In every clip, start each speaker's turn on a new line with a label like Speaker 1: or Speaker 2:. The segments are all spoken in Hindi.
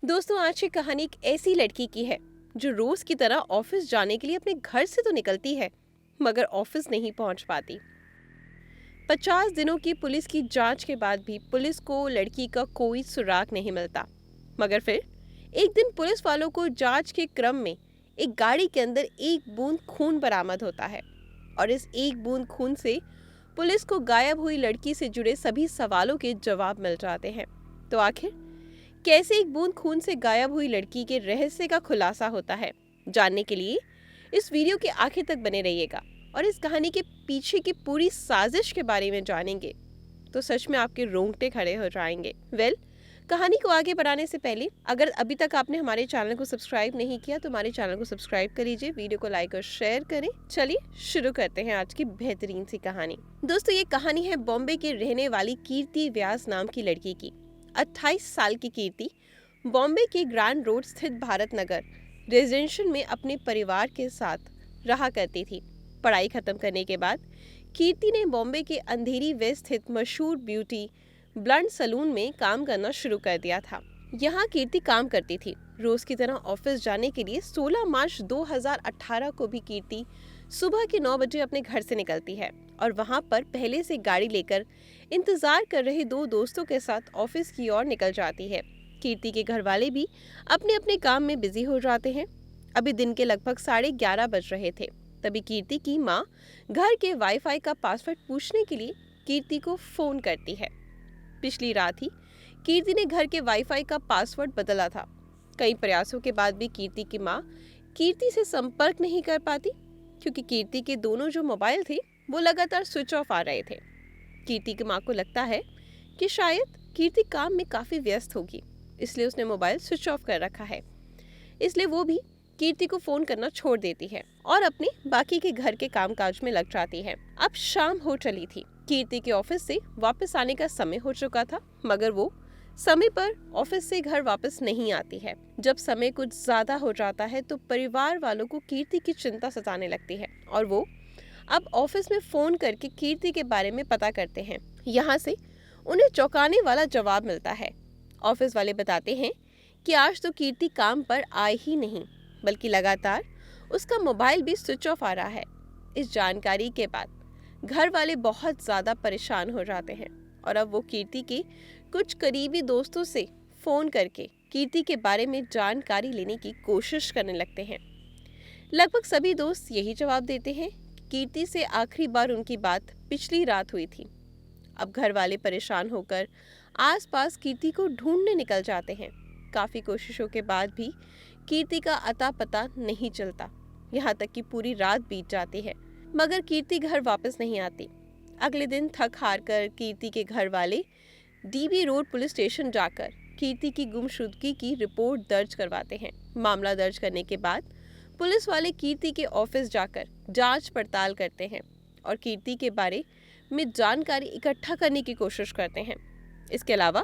Speaker 1: दोस्तों, आज की कहानी एक ऐसी लड़की की है जो रोज की तरह ऑफिस जाने के लिए अपने घर से तो निकलती है, मगर ऑफिस नहीं पहुंच पाती। 50 दिनों की पुलिस की जांच के बाद भी पुलिस को लड़की का कोई सुराग नहीं मिलता। मगर फिर एक दिन पुलिस वालों को जांच के क्रम में एक गाड़ी के अंदर एक बूंद खून बरामद होता है और इस एक बूंद खून से पुलिस को गायब हुई लड़की से जुड़े सभी सवालों के जवाब मिल जाते हैं। तो आखिर कैसे एक बूंद खून से गायब हुई लड़की के रहस्य का खुलासा होता है, जानने के लिए इस वीडियो के आखिर तक बने रहिएगा और इस कहानी के पीछे की पूरी साजिश के बारे में जानेंगे तो सच में आपके रोंगटे खड़े हो जाएंगे। कहानी को आगे बढ़ाने से पहले अगर अभी तक आपने हमारे चैनल को सब्सक्राइब नहीं किया तो हमारे चैनल को सब्सक्राइब कर लीजिए, वीडियो को लाइक और शेयर करें। चलिए शुरू करते हैं आज की बेहतरीन सी कहानी। दोस्तों, ये कहानी है बॉम्बे के रहने वाली कीर्ति व्यास नाम की लड़की की। 28 साल की कीर्ति बॉम्बे के ग्रैंड रोड स्थित भारत नगर रेजिडेंशियल में अपने परिवार के साथ रहा करती थी। पढ़ाई खत्म करने के बाद कीर्ति ने बॉम्बे के अंधेरी वे स्थित मशहूर ब्यूटी ब्लंड सलून में काम करना शुरू कर दिया था। यहाँ कीर्ति काम करती थी। रोज की तरह ऑफिस जाने के लिए 16 मार्च 2018 को भी कीर्ति सुबह के 9 बजे अपने घर से निकलती है और वहाँ पर पहले से गाड़ी लेकर इंतजार कर रहे दो दोस्तों के साथ ऑफिस की ओर निकल जाती है। कीर्ति के घर वाले भी अपने अपने काम में बिजी हो जाते हैं। अभी दिन के लगभग 11:30 बज रहे थे। तभी कीर्ति की माँ घर के वाईफाई का पासवर्ड पूछने के लिए कीर्ति को फोन करती है। पिछली रात ही कीर्ति ने घर के वाईफाई का पासवर्ड बदला था। कई प्रयासों के बाद भी कीर्ति की माँ कीर्ति से संपर्क नहीं कर पाती क्योंकि कीर्ति के दोनों जो मोबाइल थे वो लगातार स्विच ऑफ आ रहे थे। कीर्ति की माँ को लगता है कि शायद कीर्ति काम में काफी व्यस्त होगी, इसलिए उसने मोबाइल स्विच ऑफ कर रखा है। इसलिए वो भी कीर्ति को फोन करना छोड़ देती है और अपने बाकी के घर के कामकाज में लग जाती है। अब शाम हो चली थी। कीर्ति के ऑफिस से वापस आने का समय हो चुका था, मगर वो समय पर ऑफिस से घर वापस नहीं आती है। जब समय कुछ ज्यादा हो जाता है तो परिवार वालों को कीर्ति की चिंता सताने लगती है और वो अब ऑफिस में फोन करके कीर्ति के बारे में पता करते हैं। यहाँ से उन्हें चौंकाने वाला जवाब मिलता है। ऑफिस वाले बताते हैं कि आज तो कीर्ति काम पर आई ही नहीं, बल्कि लगातार उसका मोबाइल भी स्विच ऑफ आ रहा है। इस जानकारी के बाद घर वाले बहुत ज्यादा परेशान हो जाते हैं और अब वो कीर्ति के कुछ करीबी दोस्तों से फोन करके कीर्ति के बारे में जानकारी लेने की कोशिश करने लगते हैं। लगभग सभी दोस्त यही जवाब देते हैं कि कीर्ति से आखिरी बार उनकी बात पिछली रात हुई थी। अब घर वाले परेशान होकर आसपास कीर्ति को ढूंढने निकल जाते हैं। काफी कोशिशों के बाद भी कीर्ति का अता पता नहीं चलता। यहाँ तक कि पूरी रात बीत जाती है, मगर कीर्ति घर वापस नहीं आती। अगले दिन थक हार कर कीर्ति के घर वाले डीबी रोड पुलिस स्टेशन जाकर कीर्ति की गुमशुदगी की रिपोर्ट दर्ज करवाते हैं। मामला दर्ज करने के बाद पुलिस वाले कीर्ति के ऑफिस जाकर जांच पड़ताल करते हैं और कीर्ति के बारे में जानकारी इकट्ठा करने की कोशिश करते हैं। इसके अलावा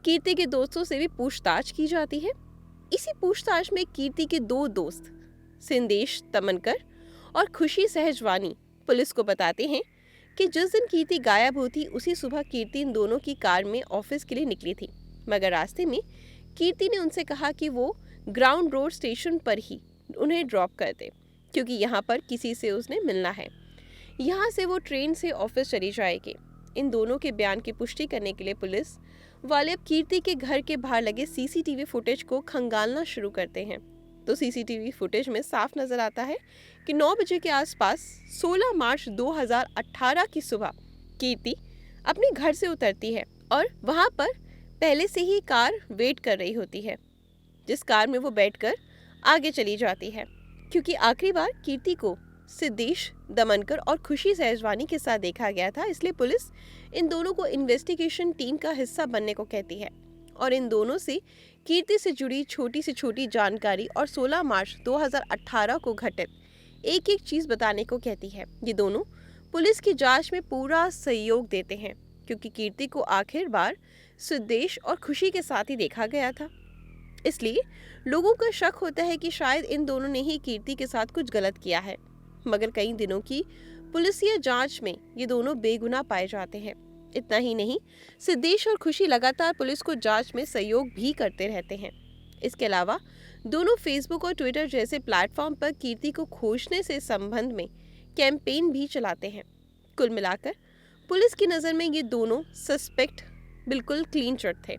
Speaker 1: कीर्ति के दोस्तों से भी पूछताछ की जाती है। इसी पूछताछ में कीर्ति के दो दोस्त सिंदेश तमनकर और खुशी सहजवानी पुलिस को बताते हैं कि जिस दिन कीर्ति गायब हुई उसी सुबह कीर्ति इन दोनों की कार में ऑफिस के लिए निकली थी, मगर रास्ते में कीर्ति ने उनसे कहा कि वो ग्राउंड रोड स्टेशन पर ही उन्हें ड्रॉप कर दे क्योंकि यहाँ पर किसी से उसने मिलना है। यहाँ से वो ट्रेन से ऑफिस चली जाएगी। इन दोनों के बयान की पुष्टि करने के लिए पुलिस वाले अब कीर्ति के घर के बाहर लगे सीसीटीवी फुटेज को खंगालना शुरू करते हैं। तो सीसीटीवी फुटेज में साफ नजर आता है कि 9 बजे के आसपास 16 मार्च 2018 की सुबह कीर्ति अपने घर से उतरती है और वहां पर पहले से ही कार वेट कर रही होती है, जिस कार में वो बैठकर आगे चली जाती है। क्योंकि आखिरी बार कीर्ति को सिद्धेश दमनकर और खुशी सहजवानी के साथ देखा गया था, इसलिए पुलिस इन दोनों को इन्वेस्टिगेशन टीम का हिस्सा बनने को कहती है और इन दोनों से कीर्ति से जुड़ी छोटी से छोटी जानकारी और 16 मार्च 2018 को घटित एक एक चीज बताने को कहती है। ये दोनों पुलिस की जांच में पूरा सहयोग देते हैं क्योंकि कीर्ति को आखिर बार सिद्धेश और खुशी के साथ ही देखा गया था। इसलिए लोगों का शक होता है कि शायद इन दोनों ने ही कीर्ति के साथ कुछ गलत किया है, मगर कई दिनों की पुलिसिया जांच में ये दोनों बेगुनाह पाए जाते हैं। इतना ही नहीं, सिद्धेश और खुशी लगातार पुलिस को जांच में सहयोग भी करते रहते हैं। इसके अलावा दोनों फेसबुक और ट्विटर जैसे प्लेटफॉर्म पर कीर्ति को खोजने से संबंध में कैंपेन भी चलाते हैं। कुल मिलाकर पुलिस की नज़र में ये दोनों सस्पेक्ट बिल्कुल क्लीन चिट थे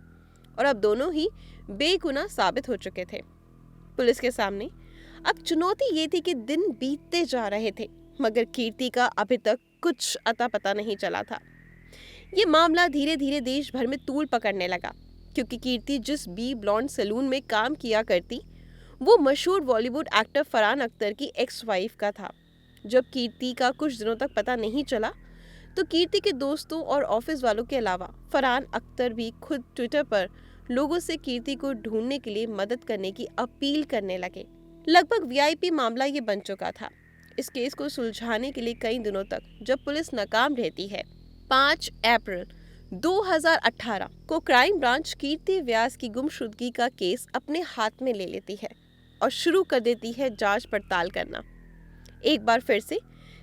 Speaker 1: और अब दोनों ही बेगुनाह साबित हो चुके थे। पुलिस के सामने अब चुनौती ये थी कि दिन बीतते जा रहे थे मगर कीर्ति का अभी तक कुछ अता पता नहीं चला था। ये मामला धीरे धीरे देश भर में तूल पकड़ने लगा क्योंकि कीर्ति जिस बी ब्लॉन्ड सैलून में काम किया करती वो मशहूर बॉलीवुड एक्टर फरहान अख्तर की एक्स वाइफ का था। जब कीर्ति का कुछ दिनों तक पता नहीं चला तो कीर्ति के दोस्तों और ऑफिस वालों के अलावा फरहान अख्तर भी खुद ट्विटर पर लोगों से कीर्ति को ढूंढने के लिए मदद करने की अपील करने लगे। लगभग वीआईपी मामला ये बन चुका था। इस केस को सुलझाने के लिए कई दिनों तक जब पुलिस नाकाम रहती है, 5 अप्रैल 2018 को क्राइम ब्रांच कीर्ति व्यास की गुमशुदगी का केस अपने हाथ में ले लेती है और शुरू कर देती है जांच पड़ताल करना। एक बार फिर से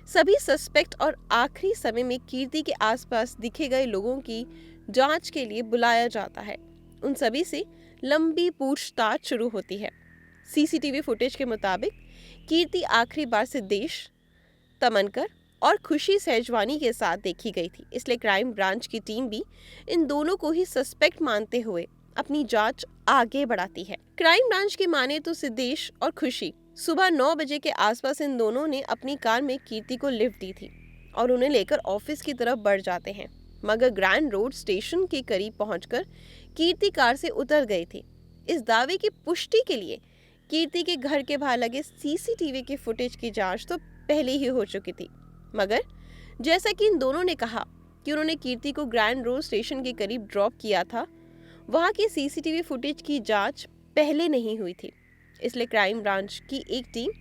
Speaker 1: सभी सस्पेक्ट और आखिरी समय में कीर्ति के आसपास दिखे गए लोगों की जांच के लिए बुलाया जाता है। उन सभी से लंबी पूछताछ शुरू होती है। सीसीटीवी फुटेज के मुताबिक कीर्ति आखिरी बार सिद्धेश तमनकर और खुशी सहजवानी के साथ देखी गई थी, इसलिए क्राइम ब्रांच की टीम भी इन दोनों को ही सस्पेक्ट मानते हुए अपनी जांच आगे बढ़ाती है। क्राइम ब्रांच की माने तो सिद्धेश और खुशी सुबह 9 बजे के आसपास इन दोनों ने अपनी कार में कीर्ति को लिफ्ट दी थी और उन्हें लेकर ऑफिस की तरफ बढ़ जाते हैं, मगर ग्रैंड रोड स्टेशन के करीब पहुंचकर कीर्ति कार से उतर गई थी। इस दावे की पुष्टि के लिए कीर्ति के घर के बाहर लगे सीसीटीवी के फुटेज की जांच तो पहले ही हो चुकी थी, मगर जैसा कि इन दोनों ने कहा कि उन्होंने कीर्ति को ग्रैंड रोड स्टेशन के करीब ड्रॉप किया था, वहां की सीसीटीवी फुटेज की जांच पहले नहीं हुई थी। इसलिए क्राइम ब्रांच की एक टीम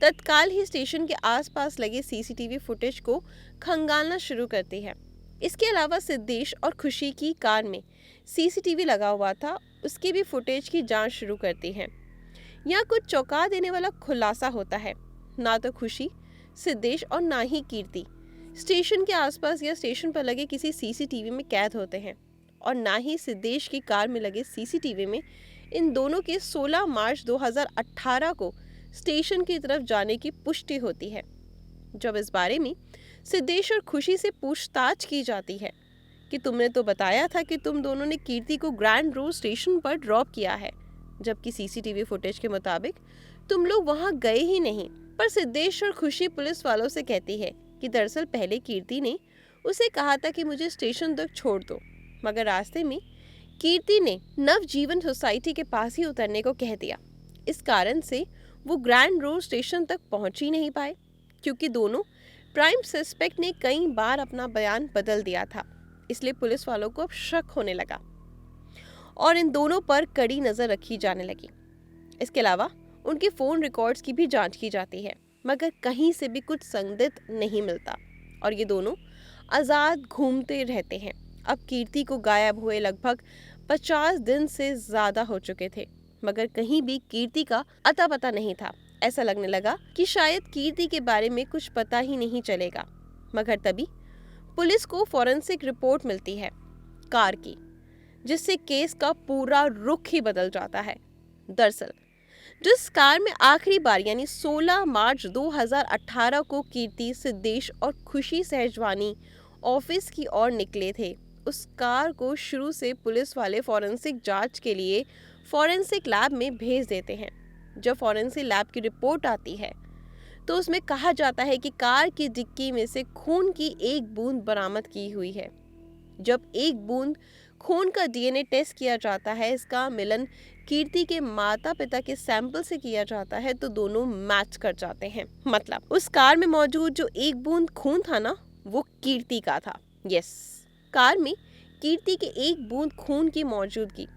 Speaker 1: तत्काल ही स्टेशन के आसपास लगे सीसीटीवी फुटेज को खंगालना शुरू करती है। इसके अलावा सिद्धेश और खुशी की कार में सीसीटीवी लगा हुआ था, उसके भी फुटेज की जांच शुरू करती है। यहाँ कुछ चौंका देने वाला खुलासा होता है। ना तो खुशी, सिद्धेश और ना ही कीर्ति स्टेशन के आसपास या स्टेशन पर लगे किसी सीसीटीवी में कैद होते हैं और ना ही सिद्धेश की कार में लगे सीसीटीवी में इन दोनों के 16 मार्च 2018 को स्टेशन की तरफ जाने की पुष्टि होती है। जब इस बारे में सिद्धेश और खुशी से पूछताछ की जाती है कि तुमने तो बताया था कि तुम दोनों ने कीर्ति को ग्रैंड रोड स्टेशन पर ड्रॉप किया है, जबकि सीसीटीवी फुटेज के मुताबिक तुम लोग वहां गए ही नहीं। पर सिद्धेश और खुशी पुलिस वालों से कहती है कि दरअसल पहले कीर्ति ने उसे कहा था कि मुझे स्टेशन तक छोड़ दो, मगर रास्ते में कीर्ति ने नवजीवन सोसाइटी के पास ही उतरने को कह दिया। इस कारण से वो ग्रैंड रोड स्टेशन तक पहुंच ही नहीं पाए, क्योंकि दोनों प्राइम सस्पेक्ट ने कई बार अपना बयान बदल दिया था। इसलिए पुलिस वालों को अब शक होने लगा और इन दोनों पर कड़ी नजर रखी जाने लगी। इसके अलावा उनके फोन रिकॉर्ड्स की भी जांच की जाती है, मगर कहीं से भी कुछ संदिग्ध नहीं मिलता और ये दोनों आज़ाद घूमते रहते हैं। अब कीर्ति को गायब हुए लगभग 50 दिन से ज़्यादा हो चुके थे, मगर कहीं भी कीर्ति का अता पता नहीं था। ऐसा लगने लगा कि शायद कीर्ति के बारे में कुछ पता ही नहीं चलेगा। मगर तभी पुलिस को फॉरेंसिक रिपोर्ट मिलती है कार की, जिससे केस का पूरा रुख ही बदल जाता है। दरअसल जिस कार में आखिरी बार यानी 16 मार्च 2018 को कीर्ति, सिद्धेश और खुशी सहजवानी ऑफिस की ओर निकले थे, उस कार को शुरू से पुलिस वाले फॉरेंसिक जांच के लिए फॉरेंसिक लैब में भेज देते हैं। जब फॉरेंसिक लैब की रिपोर्ट आती है तो उसमें कहा जाता है कि कार की डिक्की में से खून की एक बूंद बरामद की हुई है। जब एक बूंद खून का डीएनए टेस्ट किया जाता है, इसका मिलन कीर्ति के माता पिता के सैंपल से किया जाता है, तो दोनों मैच कर जाते हैं। मतलब उस कार में मौजूद जो एक बूंद खून था ना, वो कीर्ति का था। यस, कार में कीर्ति के एक बूंद खून की मौजूदगी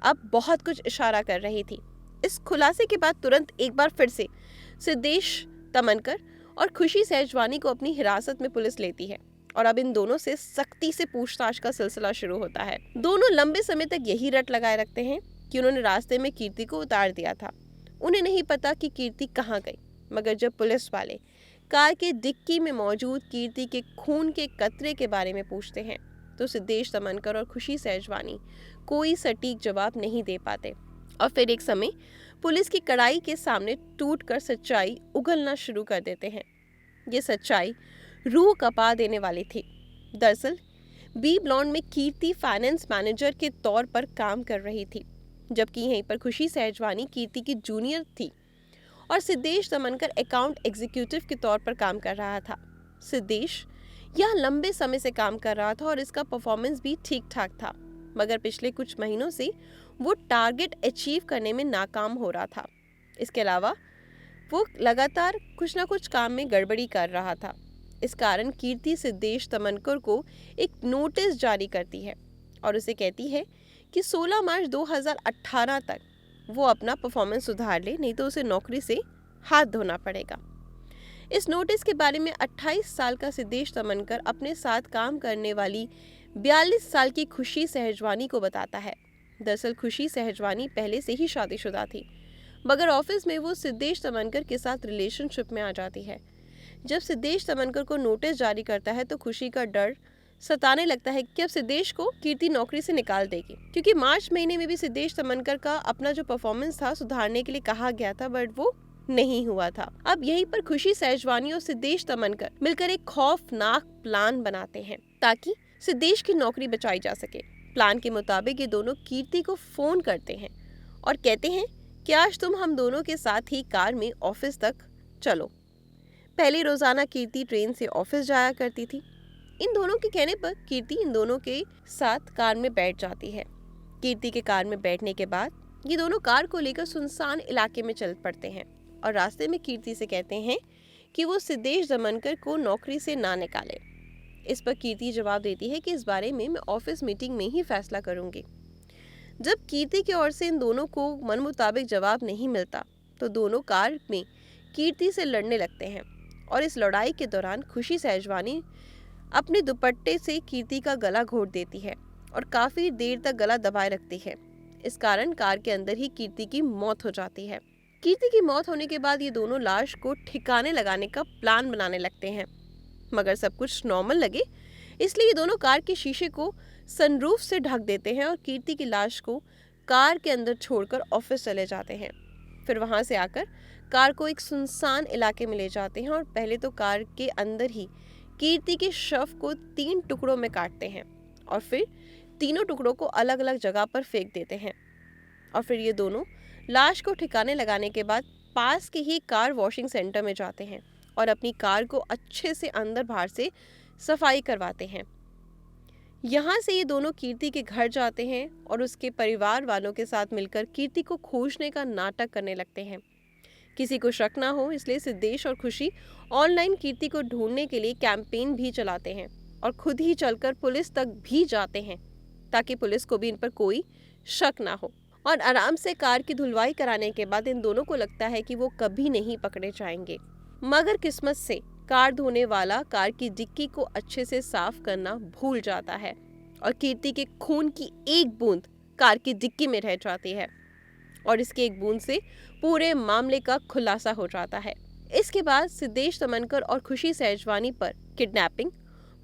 Speaker 1: अब बहुत कुछ इशारा कर रही थी। इस खुलासे के बाद तुरंत एक बार फिर से सिद्धेश तमनकर और खुशी सहजवानी को अपनी हिरासत में पुलिस लेती है और अब इन दोनों से सख्ती से पूछताछ का सिलसिला शुरू होता है। दोनों लंबे समय तक यही रट लगाए रखते हैं कि उन्होंने रास्ते में कीर्ति को उतार दिया था। उन्हें नहीं पता कि कीर्ति कहाँ गई, मगर जब पुलिस वाले कार के डिक्की में मौजूद कीर्ति के खून के कतरे के बारे में पूछते हैं तो सिद्धेश तमनकर और खुशी सहजवानी कोई सटीक जवाब नहीं दे पाते और फिर एक समय पुलिस की कड़ाई के सामने टूटकर सच्चाई उगलना शुरू कर देते हैं। ये सच्चाई रूह कपा देने वाली थी। दरअसल बी ब्लॉन्ड में कीर्ति फाइनेंस मैनेजर के तौर पर काम कर रही थी, जबकि यहीं पर खुशी सहजवानी कीर्ति की जूनियर थी और सिद्धेश दमनकर अकाउंट एग्जीक्यूटिव के तौर पर काम कर रहा था। सिद्धेश यहाँ लंबे समय से काम कर रहा था और इसका परफॉर्मेंस भी ठीक ठाक था, मगर पिछले कुछ महीनों से वो टारगेट अचीव करने में नाकाम हो रहा था। इसके अलावा वो लगातार कुछ ना कुछ काम में गड़बड़ी कर रहा था। इस कारण कीर्ति सिद्धेश दमनकर को एक नोटिस जारी करती है और उसे कहती है कि 16 मार्च 2018 तक वो अपना परफॉर्मेंस सुधार ले, नहीं तो उसे नौकरी से हाथ धोना पड़ेगा। इस नोटिस के बारे में 28 साल का सिद्धेश दमनकर अपने साथ काम करने वाली 42 साल की खुशी सहजवानी को बताता है। दरअसल खुशी सहजवानी पहले से ही शादीशुदा थी, मगर ऑफिस में वो सिद्धेश दमनकर के साथ रिलेशनशिप में आ जाती है। जब सिद्धेश दमनकर को नोटिस जारी करता है तो खुशी का डर सताने लगता है कि अब सिद्धेश को कीर्ति नौकरी से निकाल देगी, क्योंकि मार्च महीने में भी सिद्धेश दमनकर का अपना जो परफॉर्मेंस था सुधारने के लिए कहा गया था, बट वो नहीं हुआ था। अब यहीं पर खुशी सहजवानी और सिद्धेश दमनकर मिलकर एक खौफनाक प्लान बनाते हैं ताकि सिद्धेश की नौकरी बचाई जा सके। प्लान के मुताबिक ये दोनों कीर्ति को फोन करते हैं और कहते हैं कि आज तुम हम दोनों के साथ ही कार में ऑफिस तक चलो। पहले रोजाना कीर्ति ट्रेन से ऑफिस जाया करती थी। इन दोनों के कहने पर कीर्ति इन दोनों के साथ कार में बैठ जाती है। कीर्ति के कार में बैठने के बाद ये दोनों कार को लेकर सुनसान इलाके में चल पड़ते हैं और रास्ते में कीर्ति से कहते हैं कि वो सिद्धेश दमनकर को नौकरी से ना निकाले। इस पर कीर्ति जवाब देती है कि इस बारे में मैं ऑफिस मीटिंग में ही फैसला करूंगी। जब कीर्ति की ओर से इन दोनों को मन मुताबिक जवाब नहीं मिलता तो दोनों कार में कीर्ति से लड़ने लगते हैं और इस लड़ाई के दौरान खुशी सहजवानी अपने दुपट्टे से कीर्ति का गला घोट देती है और काफी देर तक गला दबाए रखती है। इस कारण कार के अंदर ही कीर्ति की मौत हो जाती है। कीर्ति की मौत होने के बाद ये दोनों लाश को ठिकाने लगाने का प्लान बनाने लगते हैं, मगर सब कुछ नॉर्मल लगे इसलिए ये दोनों कार के शीशे को सनरूफ से ढक देते हैं और कीर्ति की लाश को कार के अंदर छोड़कर ऑफिस चले जाते हैं। फिर वहां से आकर कार को एक सुनसान इलाके में ले जाते हैं और पहले तो कार के अंदर ही कीर्ति के शव को 3 टुकड़ों में काटते हैं और फिर तीनों टुकड़ों को अलग अलग जगह पर फेंक देते हैं। और फिर ये दोनों लाश को ठिकाने लगाने के बाद पास के ही कार वॉशिंग सेंटर में जाते हैं और अपनी कार को अच्छे से अंदर बाहर से सफाई करवाते हैं। यहाँ से ये दोनों कीर्ति के घर जाते हैं और उसके परिवार वालों के साथ मिलकर कीर्ति को खोजने का नाटक करने लगते हैं। किसी को शक ना हो इसलिए सिद्धेश और खुशी ऑनलाइन कीर्ति को ढूंढने के लिए कैंपेन भी चलाते हैं और खुद ही चलकर पुलिस तक भी जाते हैं ताकि पुलिस को भी इन पर कोई शक ना हो। और आराम से कार की धुलवाई कराने के बाद इन दोनों को लगता है कि वो कभी नहीं पकड़े जाएंगे, मगर किस्मत से कार धोने वाला कार की डिक्की को अच्छे से साफ करना भूल जाता है और कीर्ति के खून की एक बूंद कार की डिक्की में रह जाती है और इसके एक बूंद से पूरे मामले का खुलासा हो जाता है। इसके बाद सिद्धेश दमनकर और खुशी सहजवानी पर किडनैपिंग,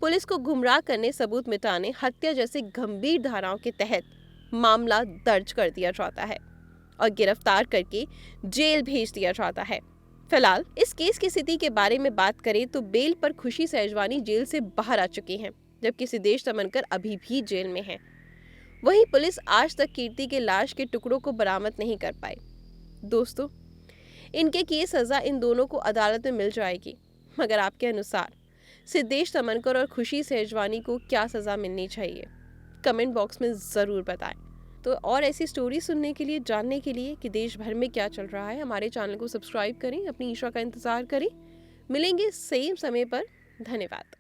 Speaker 1: पुलिस को गुमराह करने, सबूत मिटाने, हत्या जैसे गंभीर धाराओं के तहत मामला दर्ज कर दिया जाता है और गिरफ्तार करके जेल भेज दिया जाता है। फिलहाल इस केस की स्थिति के बारे में बात करें तो बेल पर खुशी सहजवानी जेल से बाहर आ चुकी हैं, जबकि सिद्धेश दमनकर अभी भी जेल में है। वहीं पुलिस आज तक कीर्ति के लाश के टुकड़ों को बरामद नहीं कर पाई। दोस्तों, इनके किए सजा इन दोनों को अदालत में मिल जाएगी, मगर आपके अनुसार सिद्धेश दमनकर और खुशी सहजवानी को क्या सजा मिलनी चाहिए? कमेंट बॉक्स में ज़रूर बताएं। तो और ऐसी स्टोरी सुनने के लिए, जानने के लिए कि देश भर में क्या चल रहा है, हमारे चैनल को सब्सक्राइब करें, अपनी ईशा का इंतज़ार करें। मिलेंगे सेम समय पर। धन्यवाद।